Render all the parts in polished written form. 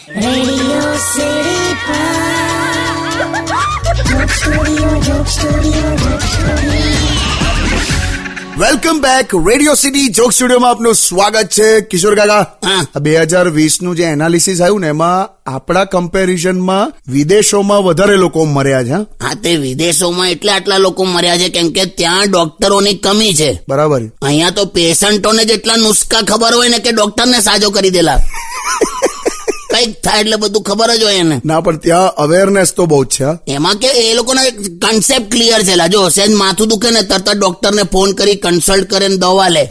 Radio city joke studio. Welcome back. Radio city joke સ્ટુડિયોમાં આપનું સ્વાગત છે. કિશોર કાકા, 2020 નું જે એનાલિસિસ આવ્યું ને એમાં આપણા કમ્પેરિઝનમાં વિદેશોમાં વધારે લોકો મર્યા છે. હા, તે વિદેશોમાં એટલે આટલા લોકો મર્યા છે કેમ કે ત્યાં ડોક્ટરોની કમી છે. બરાબર. અહીંયા તો પેશન્ટોને જેટલા નુસ્ખા ખબર હોય ને કે ડોક્ટરને સાજો કરી દેલા. કઈક થાય એટલે બધું ખબર જ હોય એને. ના, પણ ત્યાં અવેરનેસ તો બહુ જ છે. એમાં કે એ લોકોના કન્સેપ્ટ ક્લિયર છે. જો સેજ માથું દુખે ને તરત ડોક્ટરને ફોન કરી કન્સલ્ટ કરે ને દવા લે.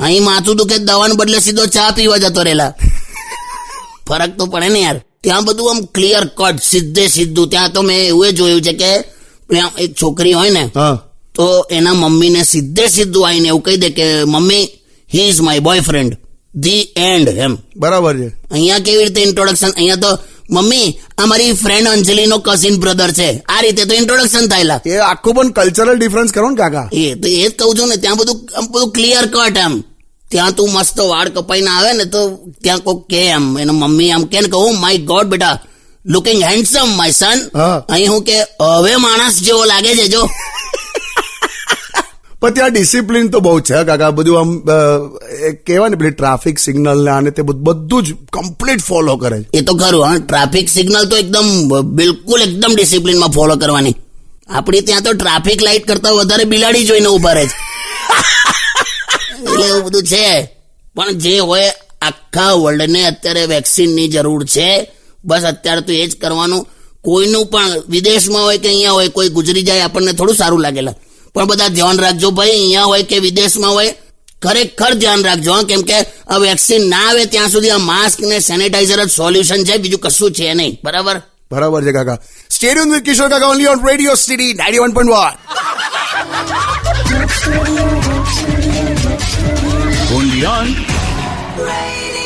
અહીં માથું દુખે દવાને બદલે સીધો ચા પીવા જતો રહેલા. ફરક તો પડે ને યાર. ત્યાં બધું આમ ક્લિયર કટ, સીધે સીધું. ત્યાં તો મેં એવું જોયું છે કે એક છોકરી હોય ને તો એના મમ્મીને સીધે સીધું આવીને એવું કહી દે કે મમ્મી, he is my boyfriend, the end. એમ બરાબર છે. અહીંયા કેવી રીતે ઇન્ટ્રોડક્શન? અહીંયા તો મમ્મી, અમારી ફ્રેન્ડ અંજલિનો કઝિન બ્રધર છે, આ રીતે તો ઇન્ટ્રોડક્શન થયેલા. એ આખું પણ કલ્ચરલ ડિફરન્સ કરો ને કાકા. એ તો એ જ કહું છું ને, ત્યાં બધું ક્લિયર કટ. એમ ત્યાં તું મસ્ત વાળ કપાઈને આવે ને તો ત્યાં કોક કે એમ એનો મમ્મી આમ કે ને ઓ માય ગોડ બેટા, લુકિંગ હેન્ડસમ માય સન. અહીં હું કે હવે માણસ જેવો લાગે છે જો. પણ ત્યાં ડિસિપ્લિન તો બહુ છે કાકા. બધું આમ કહેવાય ને પેલી ટ્રાફિક સિગ્નલ ને આને તે બધું જ કમ્પ્લીટ ફોલો કરે છે. એ તો ખરું. હા, ટ્રાફિક સિગ્નલ તો બિલકુલ એકદમ ડિસિપ્લિનમાં ફોલો કરવાની. આપણી ત્યાં તો ટ્રાફિક લાઇટ કરતા વધારે બિલાડી જોઈને ઉભા રહે છે. એટલે એવું બધું છે. પણ જે હોય, આખા વર્લ્ડને અત્યારે વેક્સિનની જરૂર છે. બસ અત્યારે તો એ જ કરવાનું. કોઈનું પણ વિદેશમાં હોય કે અહીંયા હોય, કોઈ ગુજરી જાય આપણને થોડું સારું લાગેલા. પણ બધા ધ્યાન રાખજો ભાઈ, અહીંયા હોય કે વિદેશમાં હોય, ખરેખર ધ્યાન રાખજો. કેમ કે આ વેક્સિન ના આવે ત્યાં સુધી આ માસ્ક ને સેનેટાઈઝર જ સોલ્યુશન છે, બીજું કશું છે નહીં. બરાબર બરાબર છે કાકા. સ્ટે ટ્યુન્ડ વિથ કિશોર કાકા only on radio city 91.1. Only on Radio